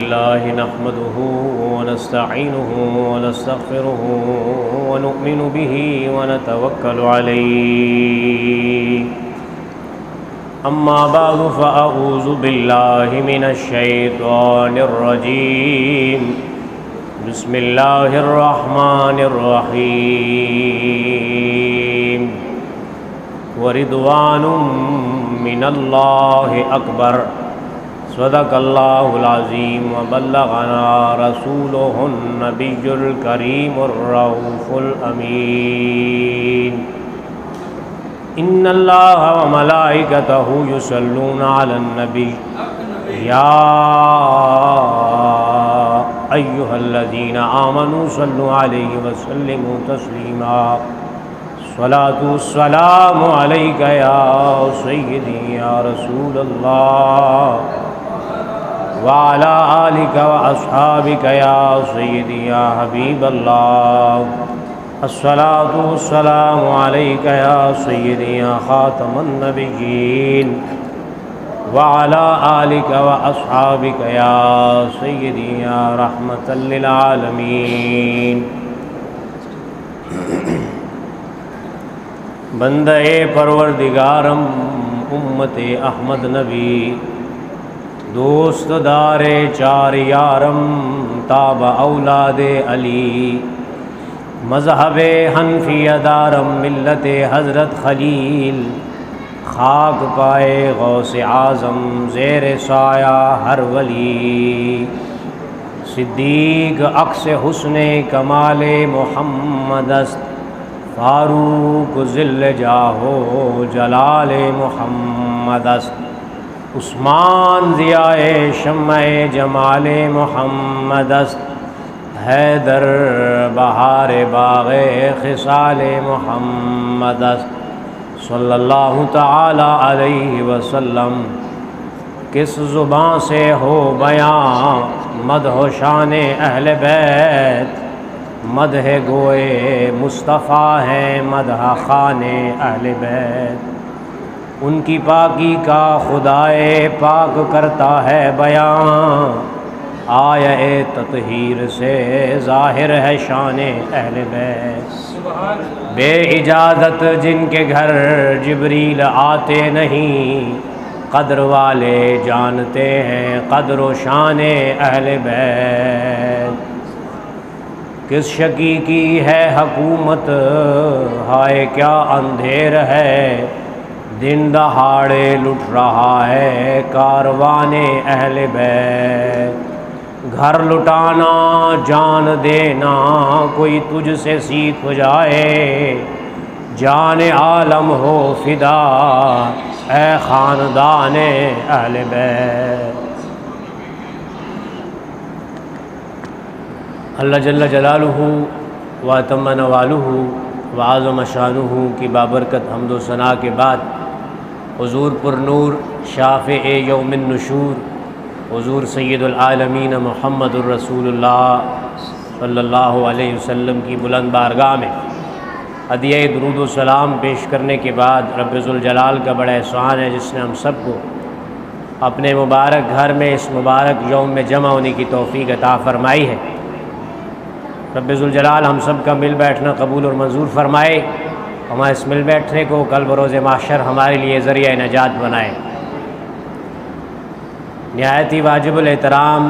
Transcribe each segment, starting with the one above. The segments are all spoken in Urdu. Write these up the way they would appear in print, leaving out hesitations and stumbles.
الله نحمده ونستعينه ونستغفره ونؤمن به ونتوكل عليه أما بعد فأعوذ بالله من الشيطان الرجيم بسم الله الرحمن الرحيم ورضوان من الله أكبر صدق اللہ العظیم وبلغنا رسوله النبی الکریم الرؤوف الامین ان اللہ وملائکتہ یصلون علی النبی یا ایہا الذین آمنوا صلوا علیہ وسلموا تسلیما الصلاۃ والسلام علیک یا سیدی یا رسول اللہ وعلى آلك وأصحابك يا سيدي يا حبيب الله الصلاة والسلام عليك يا سيدي يا خاتم النبيين وعلى آلك وأصحابك يا سيدي يا رحمة للعالمين بندے پروردگارم امت احمد نبی دوست دار چار یارم تاب اولاد علی مذہب حنفی دارم ملت حضرت خلیل خاک پائے غوث اعظم زیر سایہ ہر ولی صدیق عکس حسن کمال محمد است فاروق ذل جاہو جلال محمد است عثمان ضیاء شمع جمال محمد است حیدر بہار باغ خصال محمد است صلی اللہ تعالی علیہ وسلم کس زبان سے ہو بیان مدح و شان اہل بیت مدح گوئے مصطفیٰ ہیں مدح خان اہل بیت ان کی پاکی کا خدائے پاک کرتا ہے بیان آیہ تطہیر سے ظاہر ہے شان اہل بیت بے اجازت جن کے گھر جبریل آتے نہیں قدر والے جانتے ہیں قدر و شان اہل بیت کس شقی کی ہے حکومت ہائے کیا اندھیر ہے دن دہاڑے لٹ رہا ہے کاروان اہل بیت گھر لٹانا جان دینا کوئی تجھ سے سیکھ جائے جان عالم ہو فدا اے خاندان اہل بیت اللہ جل جلالہ واتم نوالہ وعظم شانہ کی بابرکت حمد و ثنا کے بعد حضور پر نور شافع یوم النشور حضور سید العالمین محمد الرسول اللہ صلی اللہ علیہ وسلم کی بلند بارگاہ میں ہدیہ درود و سلام پیش کرنے کے بعد رب ذوالجلال کا بڑا احسان ہے جس نے ہم سب کو اپنے مبارک گھر میں اس مبارک یوم میں جمع ہونے کی توفیق عطا فرمائی ہے۔ رب ذوالجلال ہم سب کا مل بیٹھنا قبول اور منظور فرمائے، ہمارے اس مل بیٹھنے کو کل بروز محشر ہمارے لیے ذریعہ نجات بنائے۔ نہایت ہی واجب الاحترام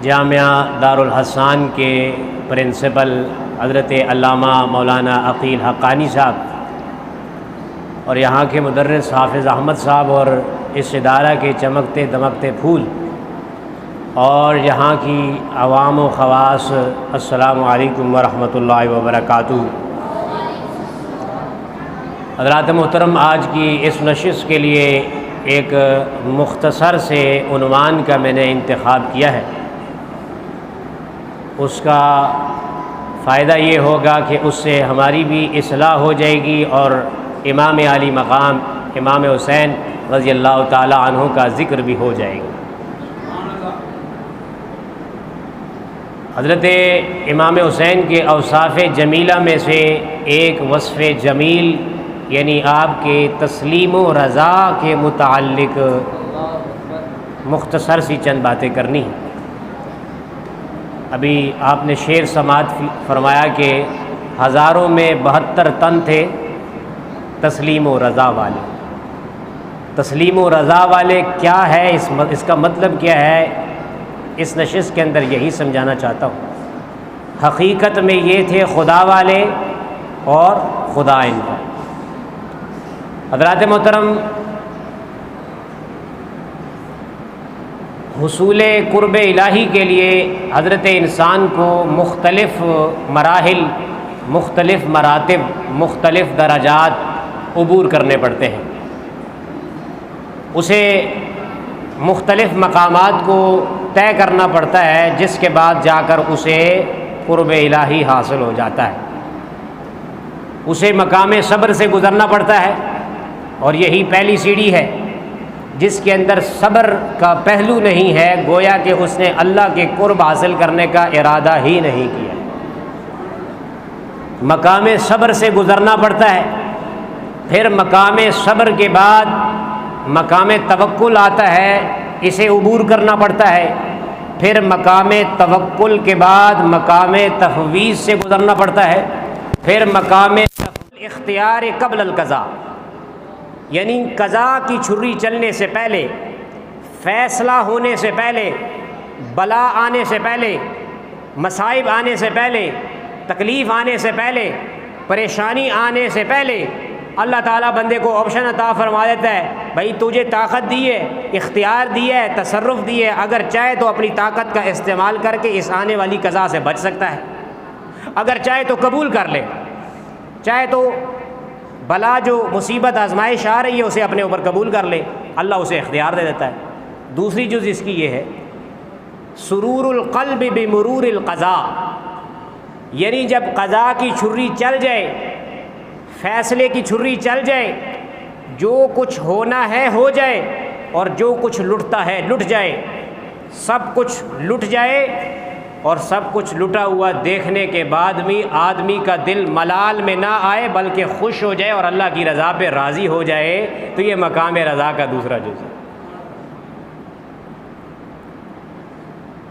جامعہ دارالحسان کے پرنسپل حضرت علامہ مولانا عقیل حقانی صاحب اور یہاں کے مدرس حافظ احمد صاحب اور اس ادارہ کے چمکتے دمکتے پھول اور یہاں کی عوام و خواص، السلام علیکم ورحمۃ اللہ وبرکاتہ۔ حضرات محترم، آج کی اس نشست کے لیے ایک مختصر سے عنوان کا میں نے انتخاب کیا ہے۔ اس کا فائدہ یہ ہوگا کہ اس سے ہماری بھی اصلاح ہو جائے گی اور امام عالی مقام امام حسین رضی اللہ تعالی عنہ کا ذکر بھی ہو جائے گا۔ حضرت امام حسین کے اوصاف جمیلہ میں سے ایک وصف جمیل یعنی آپ کے تسلیم و رضا کے متعلق مختصر سی چند باتیں کرنی ہیں۔ ابھی آپ نے شعر سماعت فرمایا کہ ہزاروں میں 72 تن تھے تسلیم و رضا والے۔ تسلیم و رضا والے کیا ہے، اس کا مطلب کیا ہے، اس نشست کے اندر یہی سمجھانا چاہتا ہوں۔ حقیقت میں یہ تھے خدا والے اور خدا ان کا۔ حضرات محترم، حصول قرب الہی کے لیے حضرت انسان کو مختلف مراحل، مختلف مراتب، مختلف درجات عبور کرنے پڑتے ہیں۔ اسے مختلف مقامات کو طے کرنا پڑتا ہے، جس کے بعد جا کر اسے قرب الہی حاصل ہو جاتا ہے۔ اسے مقام صبر سے گزرنا پڑتا ہے، اور یہی پہلی سیڑھی ہے جس کے اندر صبر کا پہلو نہیں ہے، گویا کہ اس نے اللہ کے قرب حاصل کرنے کا ارادہ ہی نہیں کیا۔ مقام صبر سے گزرنا پڑتا ہے، پھر مقام صبر کے بعد مقام توکل آتا ہے، اسے عبور کرنا پڑتا ہے، پھر مقام توکل کے بعد مقام تفویض سے گزرنا پڑتا ہے، پھر مقام اختیار قبل القضاء، یعنی قضاء کی چھری چلنے سے پہلے، فیصلہ ہونے سے پہلے، بلا آنے سے پہلے، مصائب آنے سے پہلے، تکلیف آنے سے پہلے، پریشانی آنے سے پہلے اللہ تعالیٰ بندے کو آپشن عطا فرما دیتا ہے، بھائی تجھے طاقت دی ہے، اختیار دی ہے، تصرف دی ہے، اگر چاہے تو اپنی طاقت کا استعمال کر کے اس آنے والی قضا سے بچ سکتا ہے، اگر چاہے تو قبول کر لے، چاہے تو بلا جو مصیبت آزمائش آ رہی ہے اسے اپنے اوپر قبول کر لے، اللہ اسے اختیار دے دیتا ہے۔ دوسری جز اس کی یہ ہے سرور القلب بمرور القضاء، یعنی جب قضاء کی چھری چل جائے، فیصلے کی چھری چل جائے، جو کچھ ہونا ہے ہو جائے، اور جو کچھ لٹتا ہے لٹ جائے، سب کچھ لٹ جائے، اور سب کچھ لٹا ہوا دیکھنے کے بعد بھی آدمی کا دل ملال میں نہ آئے بلکہ خوش ہو جائے اور اللہ کی رضا پہ راضی ہو جائے، تو یہ مقام رضا کا دوسرا جز ہے۔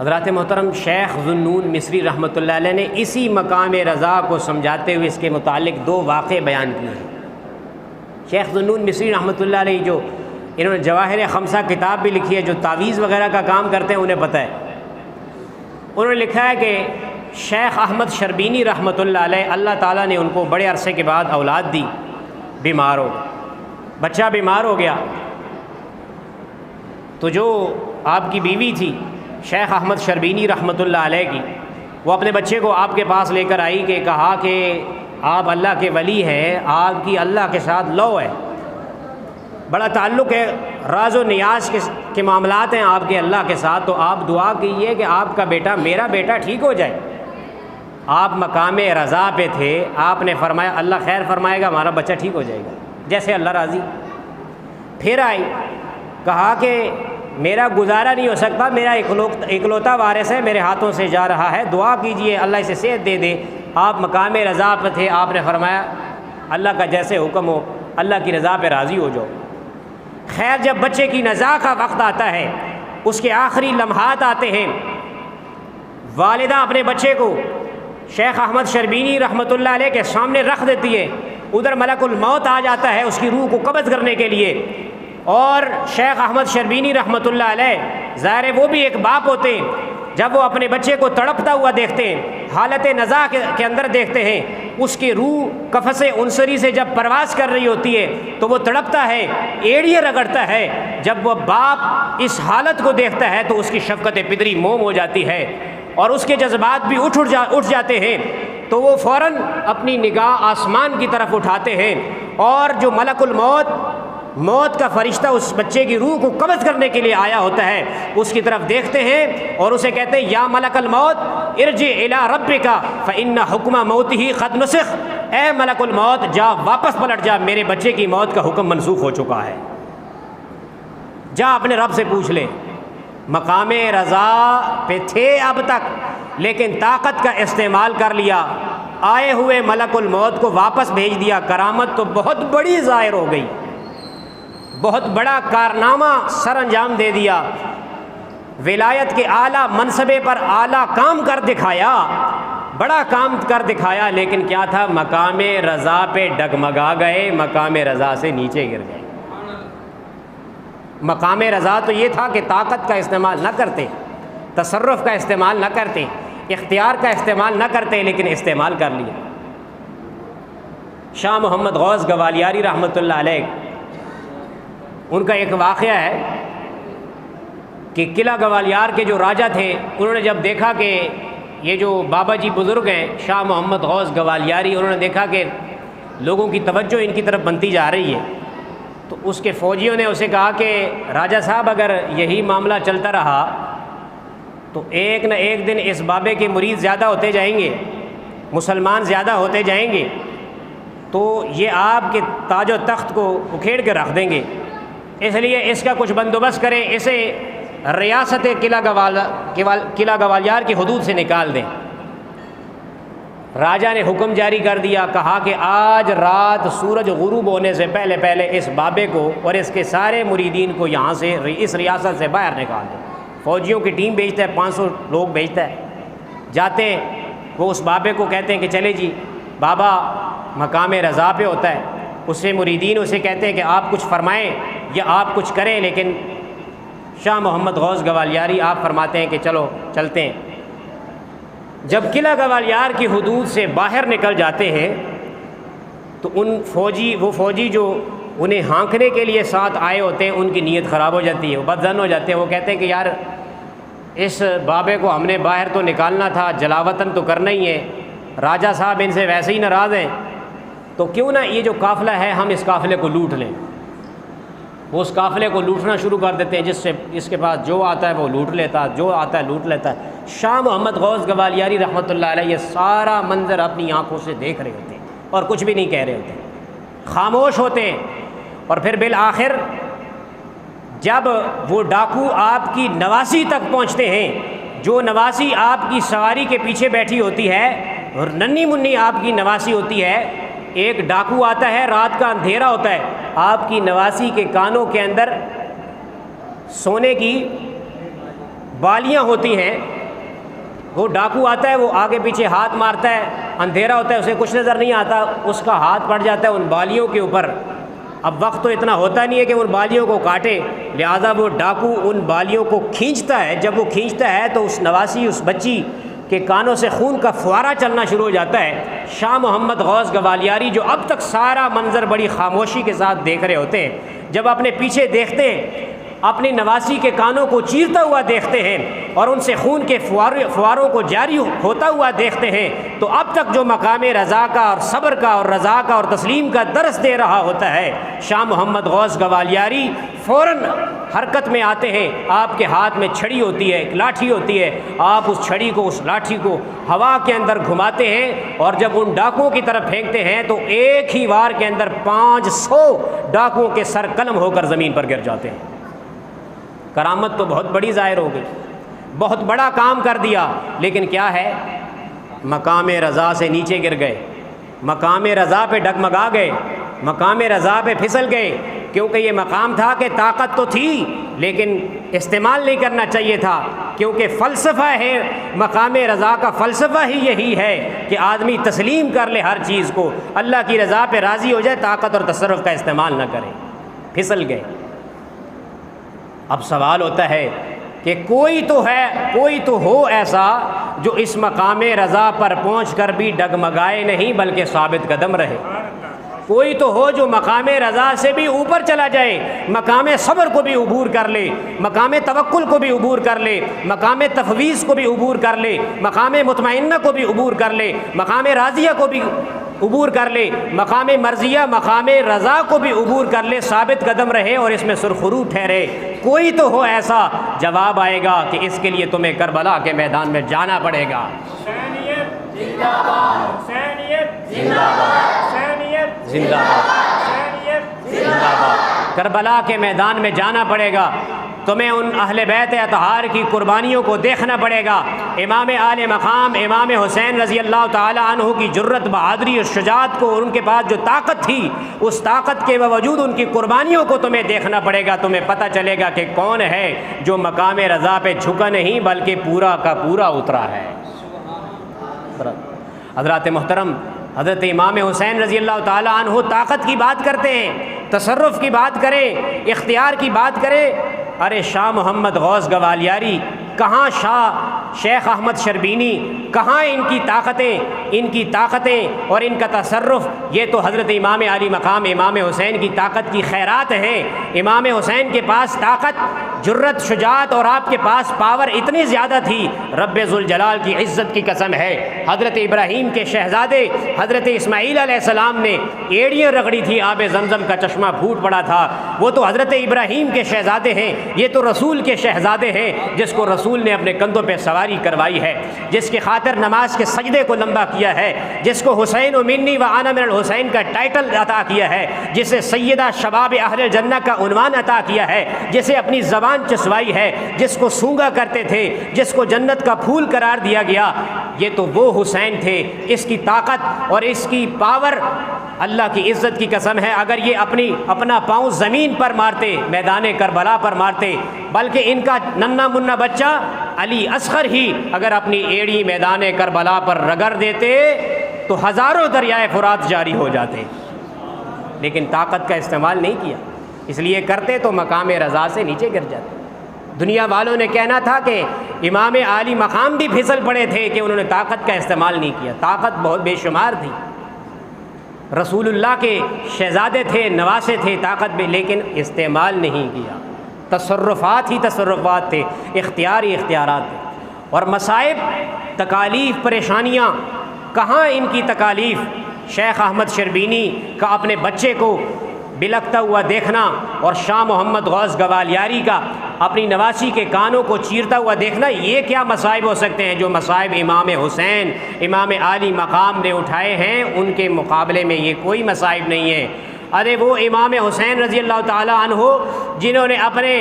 حضرات محترم، شیخ ذو النون مصری رحمۃ اللہ علیہ نے اسی مقام رضا کو سمجھاتے ہوئے اس کے متعلق 2 واقعے بیان کیے ہیں۔ شیخ ذو النون مصری رحمۃ اللہ علیہ جو انہوں نے جواہر خمسہ کتاب بھی لکھی ہے، جو تعویذ وغیرہ کا کام کرتے ہیں انہیں پتہ ہے۔ انہوں نے لکھا ہے کہ شیخ احمد شربینی رحمۃ اللہ علیہ، اللہ تعالیٰ نے ان کو بڑے عرصے کے بعد اولاد دی، بیمار ہو، بچہ بیمار ہو گیا، تو جو آپ کی بیوی تھی شیخ احمد شربینی رحمۃ اللہ علیہ کی، وہ اپنے بچے کو آپ کے پاس لے کر آئی کہ کہا کہ آپ اللہ کے ولی ہیں، آپ کی اللہ کے ساتھ لو ہے، بڑا تعلق ہے، راز و نیاز کے معاملات ہیں آپ کے اللہ کے ساتھ، تو آپ دعا کیجیے کہ آپ کا بیٹا، میرا بیٹا ٹھیک ہو جائے۔ آپ مقام رضا پہ تھے، آپ نے فرمایا اللہ خیر فرمائے گا، ہمارا بچہ ٹھیک ہو جائے گا، جیسے اللہ راضی۔ پھر آئی، کہا کہ میرا گزارا نہیں ہو سکتا، میرا اکلوتا وارث ہے، میرے ہاتھوں سے جا رہا ہے، دعا کیجئے اللہ اسے صحت دے دے۔ آپ مقام رضا پہ تھے، آپ نے فرمایا اللہ کا جیسے حکم ہو، اللہ کی رضا پہ راضی ہو جاؤ۔ خیر، جب بچے کی نزاع کا وقت آتا ہے، اس کے آخری لمحات آتے ہیں، والدہ اپنے بچے کو شیخ احمد شربینی رحمۃ اللہ علیہ کے سامنے رکھ دیتی ہے، ادھر ملک الموت آ جاتا ہے اس کی روح کو قبض کرنے کے لیے، اور شیخ احمد شربینی رحمۃ اللہ علیہ، ظاہر وہ بھی ایک باپ ہوتے ہیں، جب وہ اپنے بچے کو تڑپتا ہوا دیکھتے ہیں، حالت نزاع کے اندر دیکھتے ہیں، اس کی روح قفس عنصری سے جب پرواز کر رہی ہوتی ہے تو وہ تڑپتا ہے، ایڑیاں رگڑتا ہے۔ جب وہ باپ اس حالت کو دیکھتا ہے تو اس کی شفقت پدری موم ہو جاتی ہے، اور اس کے جذبات بھی اٹھ جاتے ہیں، تو وہ فوراً اپنی نگاہ آسمان کی طرف اٹھاتے ہیں، اور جو ملک الموت، موت کا فرشتہ اس بچے کی روح کو قبض کرنے کے لیے آیا ہوتا ہے، اس کی طرف دیکھتے ہیں اور اسے کہتے ہیں یا ملک الموت ارجع الی ربک فإن حکم موتہ قد نسخ، اے ملک الموت جا واپس پلٹ جا، میرے بچے کی موت کا حکم منسوخ ہو چکا ہے، جا اپنے رب سے پوچھ لے۔ مقام رضا پہ تھے اب تک، لیکن طاقت کا استعمال کر لیا، آئے ہوئے ملک الموت کو واپس بھیج دیا، کرامت تو بہت بڑی ظاہر ہو گئی، بہت بڑا کارنامہ سر انجام دے دیا۔ ولایت کے اعلیٰ منصبے پر اعلیٰ کام کر دکھایا، بڑا کام کر دکھایا، لیکن کیا تھا؟ مقام رضا پہ ڈگمگا گئے، مقام رضا سے نیچے گر گئے۔ مقام رضا تو یہ تھا کہ طاقت کا استعمال نہ کرتے، تصرف کا استعمال نہ کرتے، اختیار کا استعمال نہ کرتے، لیکن استعمال کر لیا۔ شاہ محمد غوث گوالیاری رحمۃ اللہ علیہ، ان کا ایک واقعہ ہے کہ قلعہ گوالیار کے جو راجہ تھے، انہوں نے جب دیکھا کہ یہ جو بابا جی بزرگ ہیں شاہ محمد غوث گوالیاری، انہوں نے دیکھا کہ لوگوں کی توجہ ان کی طرف بنتی جا رہی ہے، تو اس کے فوجیوں نے اسے کہا کہ راجہ صاحب اگر یہی معاملہ چلتا رہا تو ایک نہ ایک دن اس بابے کے مرید زیادہ ہوتے جائیں گے، مسلمان زیادہ ہوتے جائیں گے، تو یہ آپ کے تاج و تخت کو اکھیڑ کے رکھ دیں گے، اس لیے اس کا کچھ بندوبست کریں، اسے ریاست قلعہ گوالیار کی حدود سے نکال دیں۔ راجہ نے حکم جاری کر دیا، کہا کہ آج رات سورج غروب ہونے سے پہلے پہلے اس بابے کو اور اس کے سارے مریدین کو یہاں سے، اس ریاست سے باہر نکال دیں۔ فوجیوں کی ٹیم بھیجتا ہے، 500 لوگ بھیجتا ہے، جاتے ہیں، وہ اس بابے کو کہتے ہیں کہ چلے جی بابا مقام رضا پہ ہوتا ہے، اس سے مریدین اسے کہتے ہیں کہ آپ کچھ فرمائیں یا آپ کچھ کریں، لیکن شاہ محمد غوث گوالیاری آپ فرماتے ہیں کہ چلو چلتے ہیں۔ جب قلعہ گوالیار کی حدود سے باہر نکل جاتے ہیں تو وہ فوجی جو انہیں ہانکنے کے لیے ساتھ آئے ہوتے ہیں، ان کی نیت خراب ہو جاتی ہے، وہ بدظن ہو جاتے ہیں، وہ کہتے ہیں کہ یار اس بابے کو ہم نے باہر تو نکالنا تھا، جلاوطن تو کرنا ہی ہے، راجہ صاحب ان سے ویسے ہی ناراض ہیں، تو کیوں نہ یہ جو قافلہ ہے ہم اس قافلے کو لوٹ لیں۔ وہ اس قافلے کو لوٹنا شروع کر دیتے ہیں، جس کے پاس جو آتا ہے وہ لوٹ لیتا، جو آتا ہے لوٹ لیتا ہے۔ شاہ محمد غوث گوالیاری رحمۃ اللہ علیہ یہ سارا منظر اپنی آنکھوں سے دیکھ رہے ہوتے ہیں اور کچھ بھی نہیں کہہ رہے ہوتے، خاموش ہوتے ہیں۔ اور پھر بالآخر جب وہ ڈاکو آپ کی نواسی تک پہنچتے ہیں، جو نواسی آپ کی سواری کے پیچھے بیٹھی ہوتی ہے اور ننھی منی آپ کی نواسی ہوتی ہے، ایک ڈاکو آتا ہے، رات کا اندھیرا ہوتا ہے، آپ کی نواسی کے کانوں کے اندر سونے کی بالیاں ہوتی ہیں، وہ ڈاکو آتا ہے، وہ آگے پیچھے ہاتھ مارتا ہے، اندھیرا ہوتا ہے، اسے کچھ نظر نہیں آتا، اس کا ہاتھ پڑ جاتا ہے ان بالیوں کے اوپر۔ اب وقت تو اتنا ہوتا نہیں ہے کہ ان بالیوں کو کاٹے، لہذا وہ ڈاکو ان بالیوں کو کھینچتا ہے۔ جب وہ کھینچتا ہے تو اس نواسی، اس بچی کے کانوں سے خون کا فوارہ چلنا شروع ہو جاتا ہے۔ شاہ محمد غوث گوالیاری جو اب تک سارا منظر بڑی خاموشی کے ساتھ دیکھ رہے ہوتے ہیں، جب اپنے پیچھے دیکھتے ہیں، اپنی نواسی کے کانوں کو چیرتا ہوا دیکھتے ہیں اور ان سے خون کے فواروں کو جاری ہوتا ہوا دیکھتے ہیں، تو اب تک جو مقام رضا کا اور صبر کا اور رضا کا اور تسلیم کا درس دے رہا ہوتا ہے، شاہ محمد غوث گوالیاری فوراً حرکت میں آتے ہیں۔ آپ کے ہاتھ میں چھڑی ہوتی ہے، ایک لاٹھی ہوتی ہے، آپ اس چھڑی کو، اس لاٹھی کو ہوا کے اندر گھماتے ہیں اور جب ان ڈاکوؤں کی طرف پھینکتے ہیں تو ایک ہی وار کے اندر 500 ڈاکوؤں کے سر قلم ہو کر زمین پر گر جاتے ہیں۔ کرامت تو بہت بڑی ظاہر ہو گئی، بہت بڑا کام کر دیا، لیکن کیا ہے؟ مقام رضا سے نیچے گر گئے، مقام رضا پہ ڈگمگا گئے، مقام رضا پہ پھسل گئے، کیونکہ یہ مقام تھا کہ طاقت تو تھی لیکن استعمال نہیں کرنا چاہیے تھا، کیونکہ فلسفہ ہے مقام رضا کا، فلسفہ ہی یہی ہے کہ آدمی تسلیم کر لے ہر چیز کو، اللہ کی رضا پہ راضی ہو جائے، طاقت اور تصرف کا استعمال نہ کرے۔ پھسل گئے۔ اب سوال ہوتا ہے کہ کوئی تو ہو ایسا جو اس مقام رضا پر پہنچ کر بھی ڈگمگائے نہیں بلکہ ثابت قدم رہے۔ کوئی تو ہو جو مقام رضا سے بھی اوپر چلا جائے، مقام صبر کو بھی عبور کر لے، مقام توکل کو بھی عبور کر لے، مقام تفویض کو بھی عبور کر لے، مقام مطمئنہ کو بھی عبور کر لے، مقام راضیہ کو بھی عبور کر لے، مقام مرضیہ، مقام رضا کو بھی عبور کر لے، ثابت قدم رہے اور اس میں سرخرو ٹھہرے۔ کوئی تو ہو ایسا، جواب آئے گا کہ اس کے لیے تمہیں کربلا کے میدان میں جانا پڑے گا۔ حسینیت زندہ باد، حسینیت زندہ باد، حسینیت زندہ باد، حسینیت زندہ باد۔ کربلا کے میدان میں جانا پڑے گا۔ تمہیں ان اہل بیت اطہار کی قربانیوں کو دیکھنا پڑے گا۔ امام آل مقام امام حسین رضی اللہ تعالی عنہ کی جرت، بہادری اور شجاعت کو، ان کے پاس جو طاقت تھی اس طاقت کے باوجود ان کی قربانیوں کو تمہیں دیکھنا پڑے گا۔ تمہیں پتہ چلے گا کہ کون ہے جو مقام رضا پہ جھکا نہیں بلکہ پورا کا پورا اترا ہے۔ حضرات محترم، حضرت امام حسین رضی اللہ تعالی عنہ طاقت کی بات کرتے ہیں، تصرف کی بات کریں، اختیار کی بات کریں، ارے شاہ محمد غوث گوالیاری کہاں، شیخ احمد شربینی کہاں، ان کی طاقتیں اور ان کا تصرف، یہ تو حضرت امام علی مقام امام حسین کی طاقت کی خیرات ہیں۔ امام حسین کے پاس طاقت، جرت، شجاعت اور آپ کے پاس پاور اتنی زیادہ تھی، رب ذوالجلال کی عزت کی قسم ہے، حضرت ابراہیم کے شہزادے حضرت اسماعیل علیہ السلام نے ایڑیاں رگڑی تھی، آب زمزم کا چشمہ پھوٹ پڑا تھا، وہ تو حضرت ابراہیم کے شہزادے ہیں، یہ تو رسول کے شہزادے ہیں، جس کو رسول نے اپنے کندھوں پہ سواری کروائی ہے، جس کی خاطر نماز کے سجدے کو لمبا کیا ہے، جس کو حسین و منی و انا من الحسین کا ٹائٹل عطا کیا ہے، جسے سیدہ شباب اہل الجنہ کا عنوان عطا کیا ہے، جسے اپنی زبان چسوائی ہے، جس کو سونگا کرتے تھے، جس کو جنت کا پھول قرار دیا گیا، یہ تو وہ حسین تھے۔ اس کی طاقت اور اس کی پاور، اللہ کی عزت کی قسم ہے، اگر یہ اپنا پاؤں زمین پر مارتے، میدان کربلا پر مارتے، بلکہ ان کا ننھا منا بچہ علی اصغر ہی اگر اپنی ایڑی میدان کربلا پر رگڑ دیتے تو ہزاروں دریائے فرات جاری ہو جاتے، لیکن طاقت کا استعمال نہیں کیا، اس لیے کرتے تو مقام رضا سے نیچے گر جاتے۔ دنیا والوں نے کہنا تھا کہ امام عالی مقام بھی پھسل پڑے تھے کہ انہوں نے طاقت کا استعمال نہیں کیا، طاقت بہت بے شمار تھی، رسول اللہ کے شہزادے تھے، نواسے تھے طاقت میں، لیکن استعمال نہیں کیا، تصرفات ہی تصرفات تھے، اختیار ہی اختیارات تھے۔ اور مصائب، تکالیف، پریشانیاں، کہاں ان کی تکالیف؟ شیخ احمد شربینی کا اپنے بچے کو بلکتا ہوا دیکھنا اور شاہ محمد غوث گوالیاری کا اپنی نواسی کے کانوں کو چیرتا ہوا دیکھنا، یہ کیا مصائب ہو سکتے ہیں جو مصائب امام حسین امام عالی مقام نے اٹھائے ہیں؟ ان کے مقابلے میں یہ کوئی مصائب نہیں ہے۔ ارے وہ امام حسین رضی اللہ تعالی عنہ جنہوں نے اپنے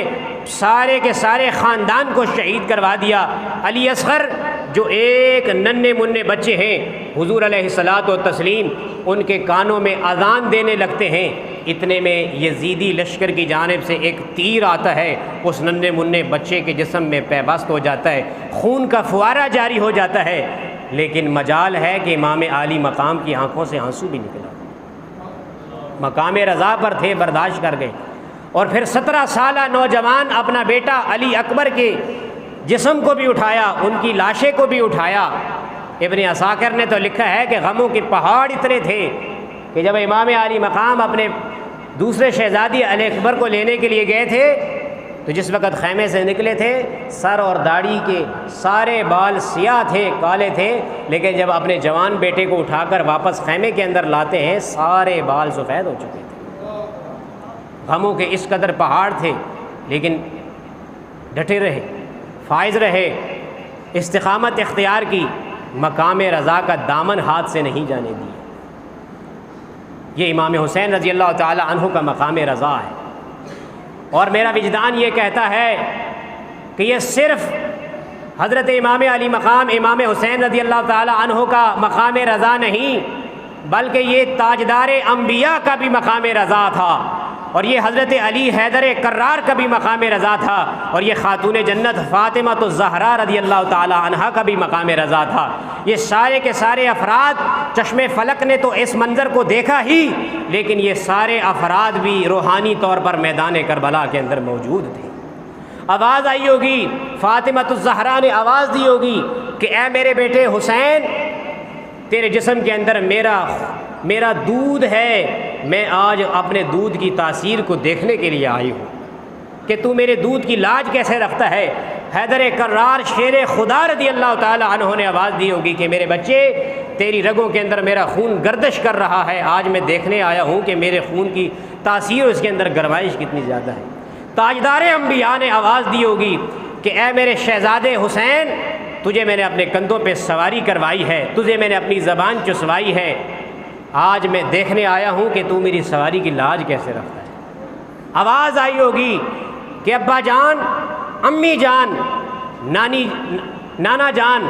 سارے کے سارے خاندان کو شہید کروا دیا، علی اصغر جو ایک ننھے منھے بچے ہیں، حضور علیہ الصلاۃ والتسلیم ان کے کانوں میں اذان دینے لگتے ہیں، اتنے میں یزیدی لشکر کی جانب سے ایک تیر آتا ہے، اس ننھے منھے بچے کے جسم میں پیوست ہو جاتا ہے، خون کا فوارہ جاری ہو جاتا ہے، لیکن مجال ہے کہ امام عالی مقام کی آنکھوں سے آنسو بھی نکلا، مقام رضا پر تھے، برداشت کر گئے۔ اور پھر 17 سالہ نوجوان اپنا بیٹا علی اکبر کے جسم کو بھی اٹھایا، ان کی لاشیں کو بھی اٹھایا۔ ابن عساکر نے تو لکھا ہے کہ غموں کے پہاڑ اتنے تھے کہ جب امام علی مقام اپنے دوسرے شہزادی علی اکبر کو لینے کے لیے گئے تھے تو جس وقت خیمے سے نکلے تھے، سر اور داڑھی کے سارے بال سیاہ تھے، کالے تھے، لیکن جب اپنے جوان بیٹے کو اٹھا کر واپس خیمے کے اندر لاتے ہیں سارے بال سفید ہو چکے تھے۔ غموں کے اس قدر پہاڑ تھے، لیکن ڈٹے رہے، فائز رہے، استقامت اختیار کی، مقام رضا کا دامن ہاتھ سے نہیں جانے دیا۔ یہ امام حسین رضی اللہ تعالی عنہ کا مقام رضا ہے، اور میرا وجدان یہ کہتا ہے کہ یہ صرف حضرت امام علی مقام امام حسین رضی اللہ تعالی عنہ کا مقام رضا نہیں، بلکہ یہ تاجدار انبیاء کا بھی مقام رضا تھا، اور یہ حضرت علی حیدر کرار کا بھی مقام رضا تھا، اور یہ خاتون جنت فاطمہ الزہرا رضی اللہ تعالی عنہا کا بھی مقام رضا تھا۔ یہ سارے کے سارے افراد، چشم فلک نے تو اس منظر کو دیکھا ہی، لیکن یہ سارے افراد بھی روحانی طور پر میدان کربلا کے اندر موجود تھے۔ آواز آئی ہوگی، فاطمہ الزہرا نے آواز دی ہوگی کہ اے میرے بیٹے حسین، تیرے جسم کے اندر میرا دودھ ہے، میں آج اپنے دودھ کی تاثیر کو دیکھنے کے لیے آئی ہوں کہ تو میرے دودھ کی لاج کیسے رکھتا ہے۔ حیدر کرار شیر خدا رضی اللہ تعالی عنہ نے آواز دی ہوگی کہ میرے بچے، تیری رگوں کے اندر میرا خون گردش کر رہا ہے، آج میں دیکھنے آیا ہوں کہ میرے خون کی تاثیر، اس کے اندر گرمائش کتنی زیادہ ہے۔ تاجدار انبیاء نے آواز دی ہوگی کہ اے میرے شہزادے حسین، تجھے میں نے اپنے کندھوں پہ سواری کروائی ہے، تجھے میں نے اپنی زبان چسوائی ہے، آج میں دیکھنے آیا ہوں کہ تو میری سواری کی لاج کیسے رکھتا ہے۔ آواز آئی ہوگی کہ ابا جان، امی جان، نانا جان،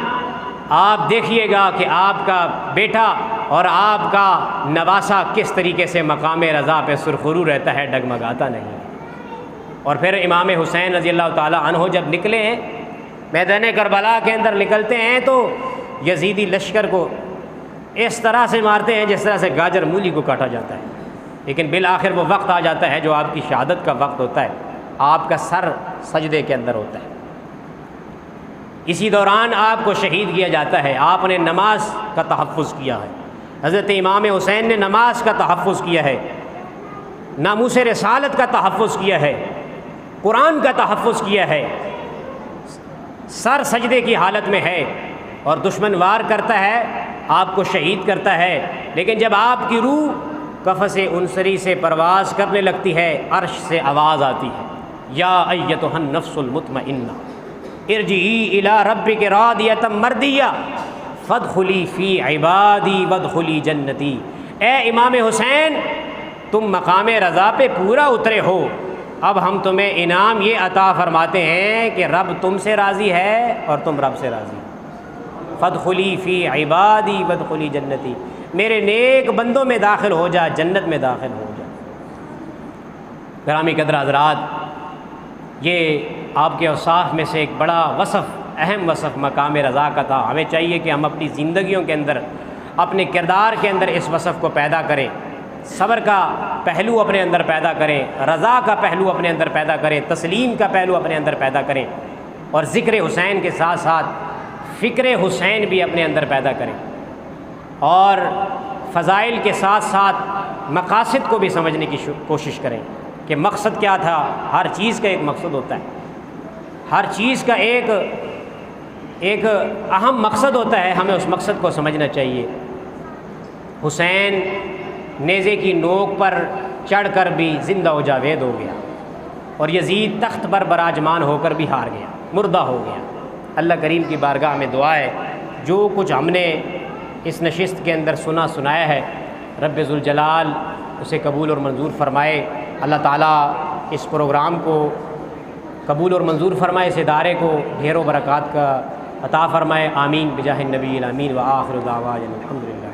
آپ دیکھیے گا کہ آپ کا بیٹا اور آپ کا نواسا کس طریقے سے مقام رضا پہ سرخرو رہتا ہے، ڈگمگاتا نہیں۔ اور پھر امام حسین رضی اللہ تعالیٰ عنہ جب نکلے ہیں میدان کربلا کے اندر نکلتے ہیں تو یزیدی لشکر کو اس طرح سے مارتے ہیں جس طرح سے گاجر مولی کو کاٹا جاتا ہے، لیکن بالآخر وہ وقت آ جاتا ہے جو آپ کی شہادت کا وقت ہوتا ہے، آپ کا سر سجدے کے اندر ہوتا ہے، اسی دوران آپ کو شہید کیا جاتا ہے۔ آپ نے نماز کا تحفظ کیا ہے، حضرت امام حسین نے نماز کا تحفظ کیا ہے، ناموس رسالت کا تحفظ کیا ہے، قرآن کا تحفظ کیا ہے، سر سجدے کی حالت میں ہے، اور دشمن وار کرتا ہے، آپ کو شہید کرتا ہے، لیکن جب آپ کی روح قفس انصری سے پرواز کرنے لگتی ہے، عرش سے آواز آتی ہے، یا ایتھا النفس المطمئنہ ارجعی الی ربک راضیۃ مرضیہ فادخلی فی عبادی وادخلی جنتی۔ اے امام حسین، تم مقام رضا پہ پورا اترے ہو، اب ہم تمہیں انعام یہ عطا فرماتے ہیں کہ رب تم سے راضی ہے اور تم رب سے راضی ہو، فادخلی فی عبادی وادخلی جنتی، میرے نیک بندوں میں داخل ہو جا، جنت میں داخل ہو جا۔ گرامی قدر حضرات، یہ آپ کے اوصاف میں سے ایک بڑا وصف، اہم وصف مقام رضا کا تھا۔ ہمیں چاہیے کہ ہم اپنی زندگیوں کے اندر، اپنے کردار کے اندر اس وصف کو پیدا کریں، صبر کا پہلو اپنے اندر پیدا کریں، رضا کا پہلو اپنے اندر پیدا کریں، تسلیم کا پہلو اپنے اندر پیدا کریں، اور ذکر حسین کے ساتھ ساتھ فکر حسین بھی اپنے اندر پیدا کریں، اور فضائل کے ساتھ ساتھ مقاصد کو بھی سمجھنے کی کوشش کریں کہ مقصد کیا تھا۔ ہر چیز کا ایک مقصد ہوتا ہے، ہر چیز کا ایک اہم مقصد ہوتا ہے، ہمیں اس مقصد کو سمجھنا چاہیے۔ حسین نیزے کی نوک پر چڑھ کر بھی زندہ و جاوید ہو گیا، اور یزید تخت پر براجمان ہو کر بھی ہار گیا، مردہ ہو گیا۔ اللہ کریم کی بارگاہ میں دعا ہے، جو کچھ ہم نے اس نشست کے اندر سنایا ہے، رب ذوالجلال اسے قبول اور منظور فرمائے۔ اللہ تعالیٰ اس پروگرام کو قبول اور منظور فرمائے، اس ادارے کو ڈھیروں برکات کا عطا فرمائے، آمین بجاہ النبی الامین، وآخر دعوانا الحمدللہ۔